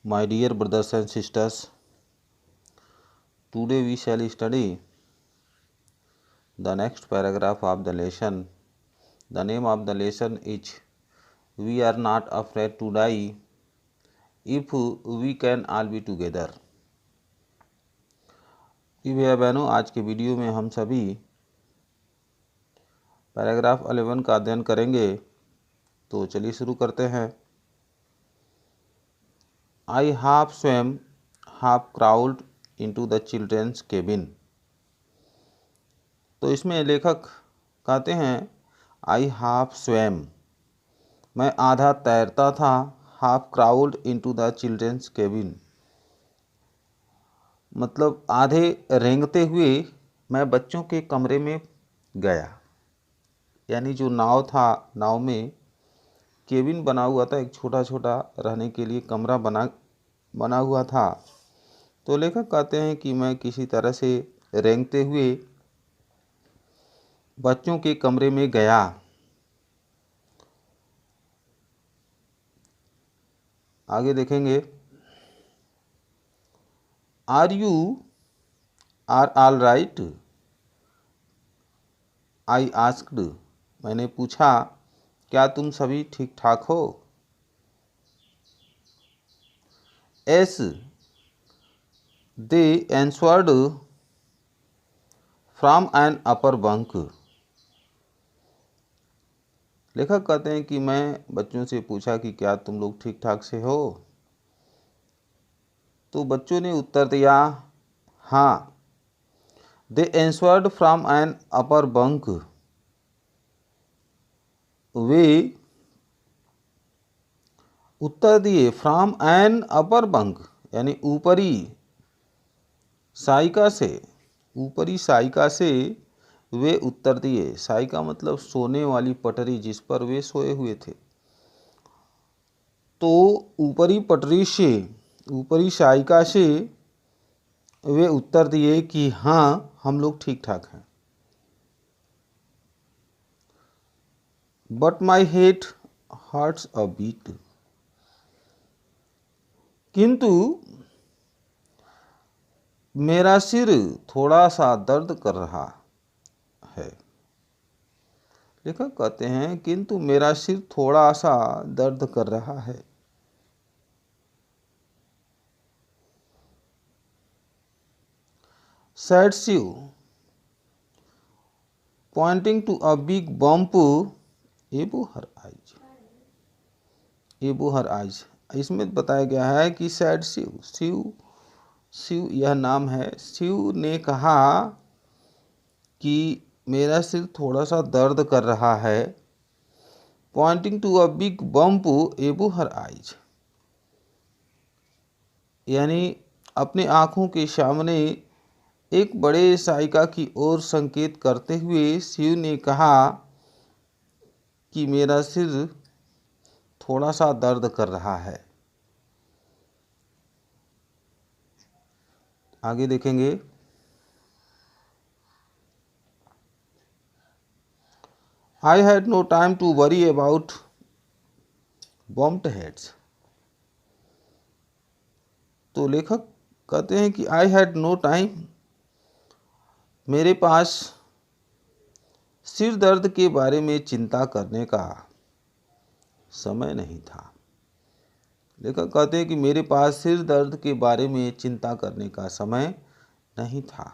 My dear brothers and sisters, today we shall study the next paragraph of the lesson. The name of the lesson is We are not afraid to die if we can all be together. भैया बहनों, आज के video में हम सभी paragraph 11 का अध्ययन करेंगे। तो चलिए शुरू करते हैं। I half swam, half crawled into the children's cabin. तो इसमें लेखक कहते हैं I half swam, मैं आधा तैरता था, half crawled into the children's cabin, मतलब आधे रेंगते हुए मैं बच्चों के कमरे में गया। यानी जो नाव था, नाव में केबिन बना हुआ था, एक छोटा छोटा रहने के लिए कमरा बना हुआ था। तो लेखक कहते हैं कि मैं किसी तरह से रेंगते हुए बच्चों के कमरे में गया। आगे देखेंगे। Are you are all right, I asked, मैंने पूछा क्या तुम सभी ठीक ठाक हो। As they answered from an upper bunk, लेखक कहते हैं कि मैं बच्चों से पूछा कि क्या तुम लोग ठीक ठाक से हो। तो बच्चों ने उत्तर दिया हाँ। दे answered from an upper bunk, वे उत्तर दिए फ्रॉम एन अपर बंक, यानी ऊपरी साइका से, ऊपरी साइका से वे उत्तर दिए। साइका मतलब सोने वाली पटरी जिस पर वे सोए हुए थे। तो ऊपरी पटरी से, ऊपरी साइका से वे उत्तर दिए कि हाँ हम लोग ठीक ठाक हैं। But my head hurts a bit, किंतु मेरा सिर थोड़ा सा दर्द कर रहा है। लेखक कहते हैं किंतु मेरा सिर थोड़ा सा दर्द कर रहा है। said Shiv, pointing to a big bump above her eyes. above her eyes, इसमें बताया गया है कि said शिव, शिव यह नाम है। शिव ने कहा कि मेरा सिर थोड़ा सा दर्द कर रहा है। Pointing to a big bump above her eyes, यानी अपने आँखों के सामने एक बड़े साइका की ओर संकेत करते हुए शिव ने कहा कि मेरा सिर थोड़ा सा दर्द कर रहा है। आगे देखेंगे। I had no time to worry about bumped heads. तो लेखक कहते हैं कि I had no time, मेरे पास सिर दर्द के बारे में चिंता करने का समय नहीं था। लेखक कहते हैं कि मेरे पास सिर दर्द के बारे में चिंता करने का समय नहीं था।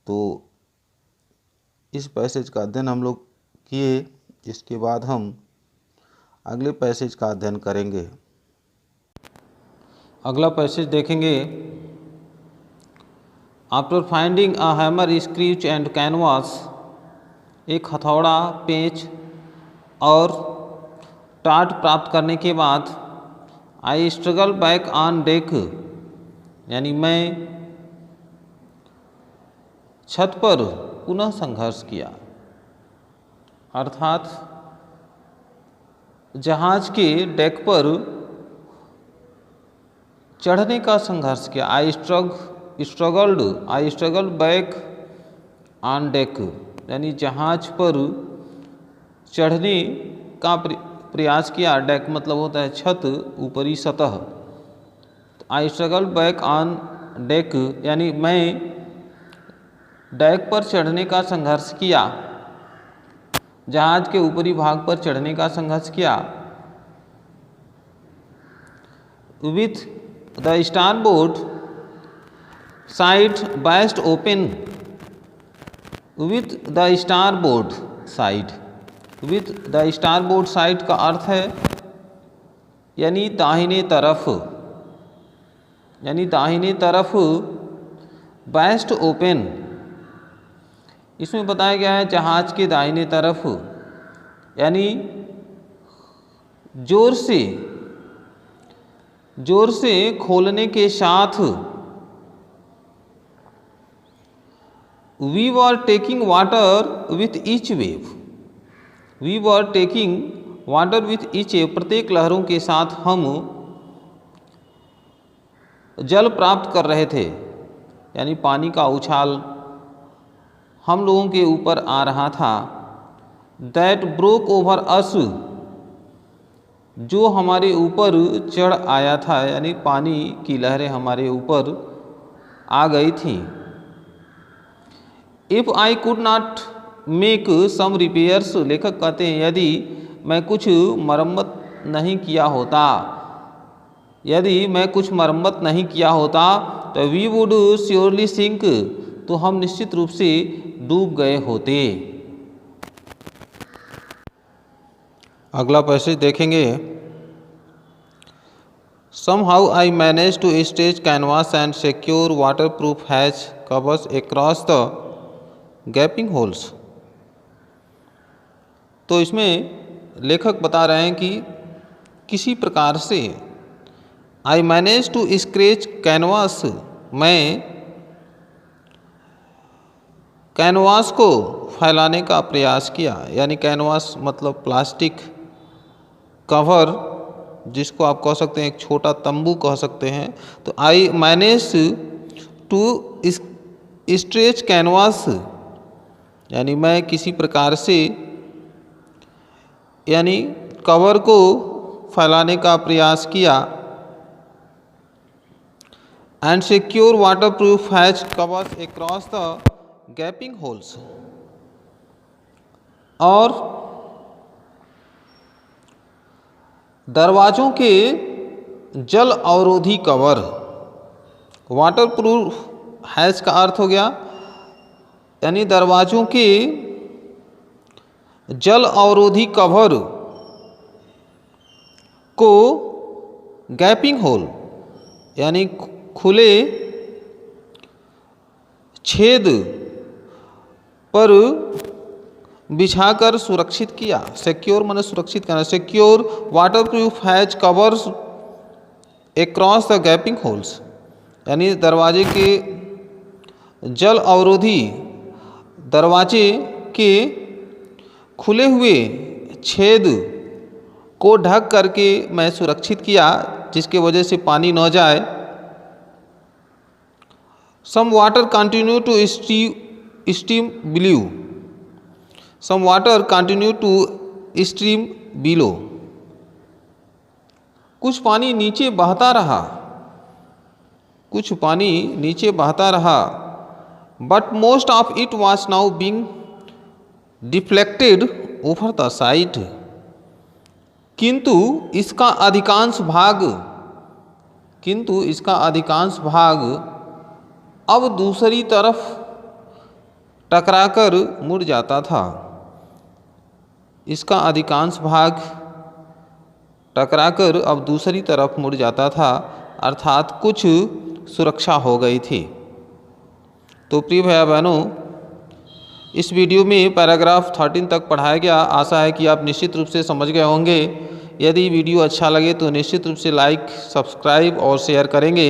तो इस पैसेज का अध्ययन हम लोग किए। इसके बाद हम अगले पैसेज का अध्ययन करेंगे। अगला पैसेज देखेंगे। After finding a hammer, screws and canvas, एक हथौड़ा, पेंच और टाट प्राप्त करने के बाद I struggle back on deck, यानी मैं छत पर पुनः संघर्ष किया। अर्थात जहाज के डेक पर चढ़ने का संघर्ष किया। आई स्ट्रगल्ड बैक ऑन डेक, यानी जहाज पर चढ़ने का प्रयास किया। डेक मतलब होता है छत, ऊपरी सतह। आई स्ट्रगल्ड बैक ऑन डेक यानी मैं डेक पर चढ़ने का संघर्ष किया, जहाज के ऊपरी भाग पर चढ़ने का संघर्ष किया। With the starboard side best open, with the starboard side, with the starboard side का अर्थ है यानी दाहिने तरफ, यानी दाहिने तरफ बैस्ट ओपन। इसमें बताया गया है जहाज के दाहिने तरफ, यानी जोर से खोलने के साथ। We were taking water with each wave, we were taking water with each wave, प्रत्येक लहरों के साथ हम जल प्राप्त कर रहे थे, यानी पानी का उछाल हम लोगों के ऊपर आ रहा था। दैट ब्रोक ओवर अस, जो हमारे ऊपर चढ़ आया था, यानी पानी की लहरें हमारे ऊपर आ गई थी। If I could not make some repairs, लेखक कहते हैं यदि मैं कुछ मरम्मत नहीं किया होता, यदि मैं कुछ मरम्मत नहीं किया होता तो वी वुड श्योरली सिंक, तो हम निश्चित रूप से डूब गए होते। अगला पैसेज देखेंगे। Somehow I managed to stretch canvas and secure waterproof hatch covers across the gaping holes। तो इसमें लेखक बता रहे हैं कि किसी प्रकार से I managed to scratch canvas, मैं कैनवास को फैलाने का प्रयास किया, यानी कैनवास मतलब प्लास्टिक कवर, जिसको आप कह सकते हैं एक छोटा तंबू कह सकते हैं। तो I manage to stretch canvas, यानी मैं किसी प्रकार से यानी कवर को फैलाने का प्रयास किया। And secure waterproof hatch covers across the gapping holes, और दरवाज़ों के जल अवरोधी कवर। वाटरप्रूफ हैच का अर्थ हो गया यानी दरवाज़ों के जल अवरोधी कवर को गैपिंग होल यानी खुले छेद पर बिछाकर सुरक्षित किया। सिक्योर माने सुरक्षित करना। Secure waterproof has covers across the gapping holes, यानी दरवाजे के जल अवरोधी दरवाजे के खुले हुए छेद को ढक करके मैं सुरक्षित किया, जिसके वजह से पानी न जाए। Some water continue to steam below, some water continue to stream below, कुछ पानी नीचे बहता रहा, कुछ पानी नीचे बहता रहा। But most of it was now being deflected over the side, किंतु इसका अधिकांश भाग अब दूसरी तरफ टकराकर मुड़ जाता था। इसका अधिकांश भाग टकराकर अब दूसरी तरफ मुड़ जाता था, अर्थात कुछ सुरक्षा हो गई थी। तो प्रिय भाई बहनों, इस वीडियो में पैराग्राफ 13 तक पढ़ाया गया। आशा है कि आप निश्चित रूप से समझ गए होंगे। यदि वीडियो अच्छा लगे तो निश्चित रूप से लाइक, सब्सक्राइब और शेयर करेंगे।